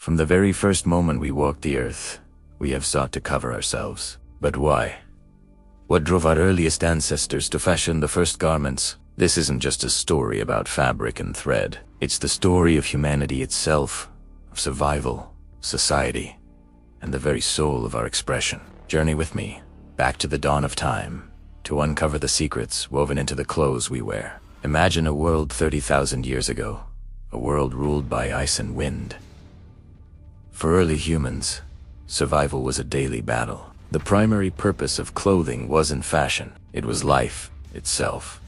From the very first moment we walked the earth, we have sought to cover ourselves. But why? What drove our earliest ancestors to fashion the first garments? This isn't just a story about fabric and thread. It's the story of humanity itself, of survival, society, and the very soul of our expression. Journey with me, back to the dawn of time, to uncover the secrets woven into the clothes we wear. Imagine a world 30,000 years ago, a world ruled by ice and wind. For early humans, survival was a daily battle. The primary purpose of clothing wasn't fashion, it was life itself.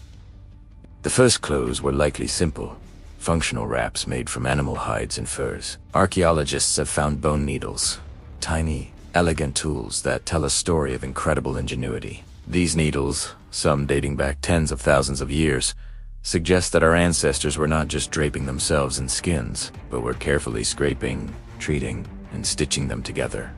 The first clothes were likely simple, functional wraps made from animal hides and furs. Archaeologists have found bone needles, tiny, elegant tools that tell a story of incredible ingenuity. These needles, some dating back tens of thousands of years, suggest that our ancestors were not just draping themselves in skins, but were carefully scraping, treating, and stitching them together.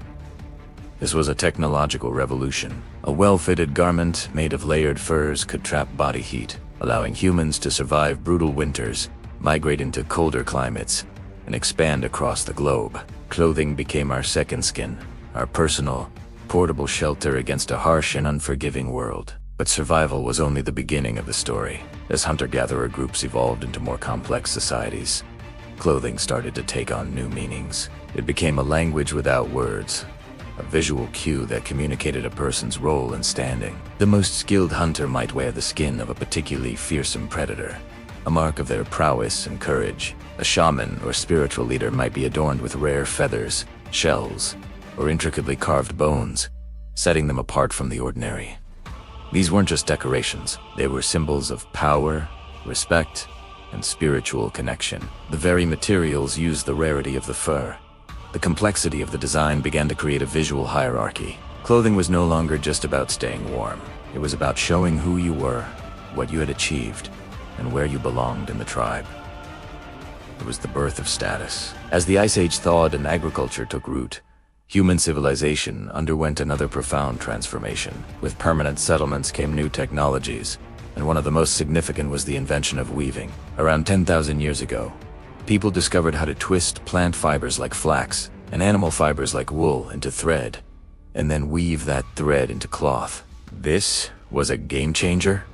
This was a technological revolution. A well-fitted garment made of layered furs could trap body heat, allowing humans to survive brutal winters, migrate into colder climates, and expand across the globe. Clothing became our second skin, our personal, portable shelter against a harsh and unforgiving world. But survival was only the beginning of the story. As hunter-gatherer groups evolved into more complex societies, clothing started to take on new meanings. It became a language without words, a visual cue that communicated a person's role and standing. The most skilled hunter might wear the skin of a particularly fearsome predator, a mark of their prowess and courage. A shaman or spiritual leader might be adorned with rare feathers, shells, or intricately carved bones, setting them apart from the ordinary. These weren't just decorations, they were symbols of power, respect, and spiritual connection. The very materials used the rarity of the fur. The complexity of the design began to create a visual hierarchy. Clothing was no longer just about staying warm. It was about showing who you were, what you had achieved, and where you belonged in the tribe. It was the birth of status. As the Ice Age thawed and agriculture took root, human civilization underwent another profound transformation. With permanent settlements came new technologies, and one of the most significant was the invention of weaving. Around 10,000 years ago, people discovered how to twist plant fibers like flax and animal fibers like wool into thread, and then weave that thread into cloth. This was a game changer.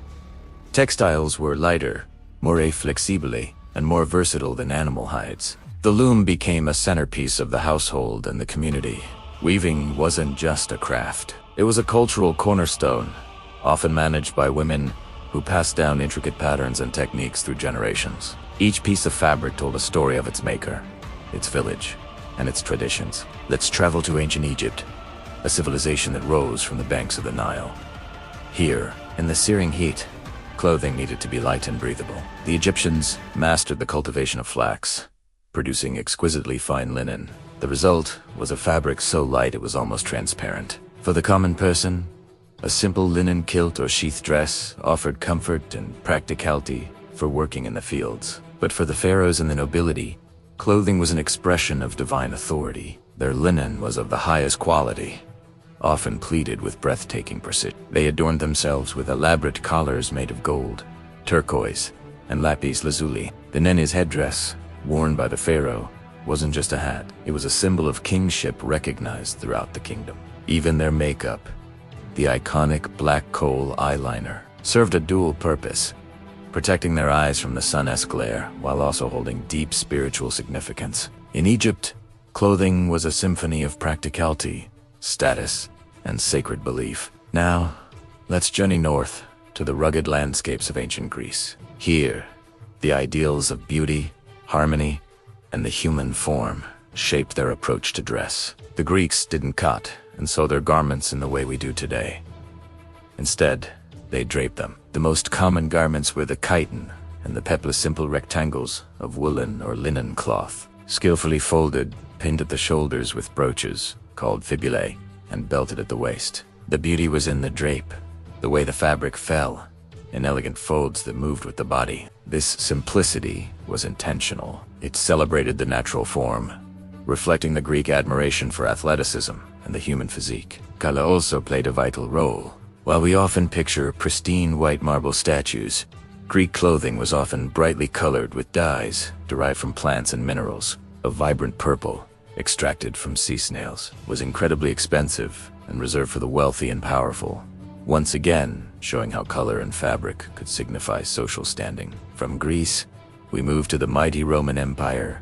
Textiles were lighter, more flexibile, and more versatile than animal hides. The loom became a centerpiece of the household and the community. Weaving wasn't just a craft. It was a cultural cornerstone, often managed by women who passed down intricate patterns and techniques through generations. Each piece of fabric told a story of its maker, its village, and its traditions. Let's travel to ancient Egypt, a civilization that rose from the banks of the Nile. Here, in the searing heat, clothing needed to be light and breathable. The Egyptians mastered the cultivation of flax, producing exquisitely fine linen. The result was a fabric so light it was almost transparent. For the common person, a simple linen kilt or sheath dress offered comfort and practicality for working in the fields. But for the pharaohs and the nobility, clothing was an expression of divine authority. Their linen was of the highest quality, often pleated with breathtaking precision. They adorned themselves with elaborate collars made of gold, turquoise, and lapis lazuli. The nene's headdress, worn by the pharaoh, wasn't just a hat. It was a symbol of kingship recognized throughout the kingdom. Even their makeup, the iconic black coal eyeliner, served a dual purpose, protecting their eyes from the sun's glare while also holding deep spiritual significance. In Egypt, clothing was a symphony of practicality, status, and sacred belief. Now, let's journey north to the rugged landscapes of ancient Greece. Here, the ideals of beauty, harmony, and the human form shaped their approach to dress. The Greeks didn't cut and sew their garments in the way we do today. Instead, they draped them. The most common garments were the chiton and the peplous simple rectangles of woolen or linen cloth, skillfully folded, pinned at the shoulders with brooches, called fibulae, and belted at the waist. The beauty was in the drape, the way the fabric fell, in elegant folds that moved with the body. This simplicity was intentional. It celebrated the natural form, reflecting the Greek admiration for athleticism and the human physique. Color also played a vital role. While we often picture pristine white marble statues, Greek clothing was often brightly colored with dyes derived from plants and minerals. A vibrant purple, extracted from sea snails, was incredibly expensive and reserved for the wealthy and powerful, once again showing how color and fabric could signify social standing. From Greece, we move to the mighty Roman Empire,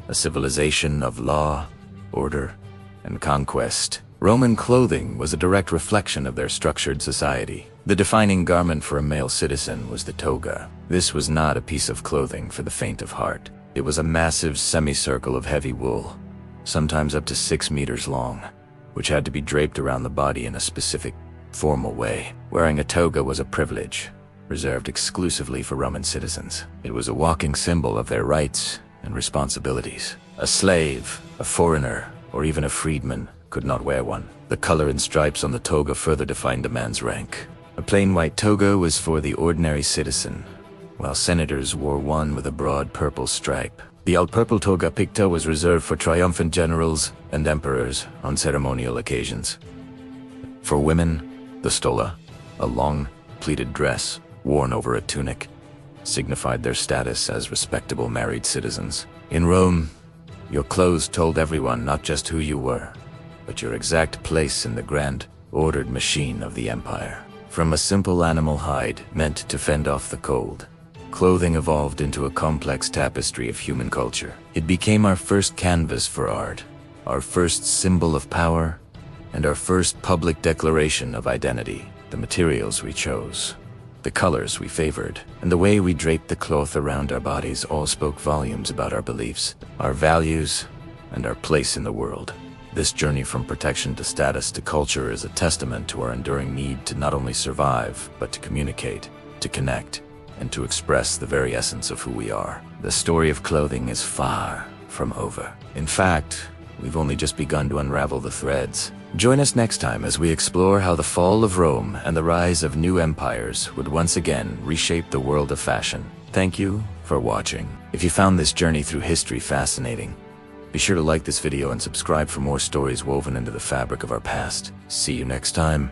a civilization of law, order, and conquest. Roman clothing was a direct reflection of their structured society. The defining garment for a male citizen was the toga. This was not a piece of clothing for the faint of heart. It was a massive semicircle of heavy wool, sometimes up to 6 meters long, which had to be draped around the body in a specific, formal way. Wearing a toga was a privilege, reserved exclusively for Roman citizens. It was a walking symbol of their rights and responsibilities. A slave, a foreigner, or even a freedman could not wear one. The color and stripes on the toga further defined a man's rank. A plain white toga was for the ordinary citizen, while senators wore one with a broad purple stripe. The all-purple toga picta was reserved for triumphant generals and emperors on ceremonial occasions. For women, the stola, a long, pleated dress worn over a tunic, signified their status as respectable married citizens. In Rome, your clothes told everyone not just who you were, but your exact place in the grand, ordered machine of the empire. From a simple animal hide meant to fend off the cold, clothing evolved into a complex tapestry of human culture. It became our first canvas for art, our first symbol of power, and our first public declaration of identity. The materials we chose, the colors we favored, and the way we draped the cloth around our bodies all spoke volumes about our beliefs, our values, and our place in the world. This journey from protection to status to culture is a testament to our enduring need to not only survive, but to communicate, to connect, and to express the very essence of who we are. The story of clothing is far from over. In fact, we've only just begun to unravel the threads. Join us next time as we explore how the fall of Rome and the rise of new empires would once again reshape the world of fashion. Thank you for watching. If you found this journey through history fascinating, be sure to like this video and subscribe for more stories woven into the fabric of our past. See you next time.